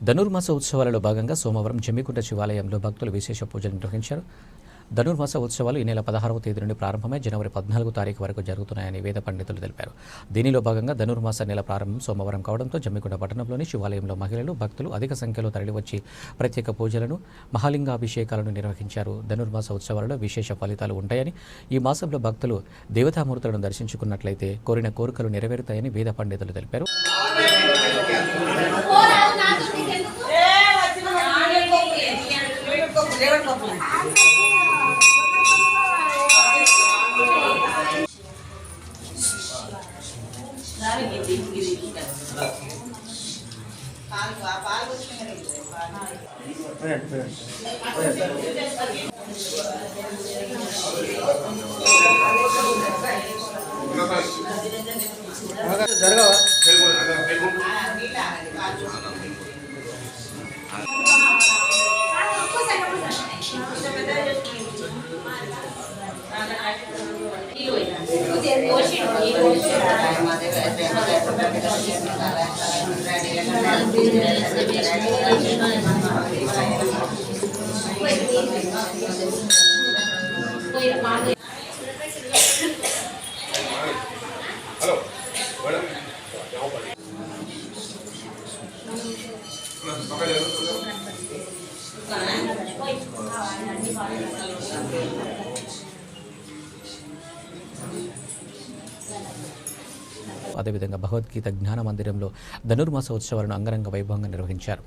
ధనుర్మాస ఉత్సవాలలో భాగంగా సోమవారం జమ్మికుంట శివాలయంలో భక్తులు విశేష పూజలు నిర్వహించారు. ధనుర్మాస ఉత్సవాలు ఈ నెల 16వ తేదీ నుండి ప్రారంభమై జనవరి 14వ తారీఖు వరకు జరుగుతున్నాయని వేద పండితులు తెలిపారు. దీనిలో భాగంగా ధనుర్మాస నెల ప్రారంభం సోమవారం కావడంతో జమ్మికుంట పట్టణంలోని శివాలయంలో మహిళలు భక్తులు అధిక సంఖ్యలో తరలివచ్చి ప్రత్యేక పూజలను మహాలింగాభిషేకాలను నిర్వహించారు. ధనుర్మాస ఉత్సవాలలో విశేష ఫలితాలు ఉంటాయని, ఈ మాసంలో భక్తులు దేవతామూర్తులను దర్శించుకున్నట్లయితే కోరిన కోరికలు నెరవేరుతాయని వేద పండితులు తెలిపారు. అదేవిధంగా భగవద్గీత జ్ఞాన మందిరంలో ధనుర్మాస ఉత్సవాలను అంగరంగ వైభవంగా నిర్వహించారు.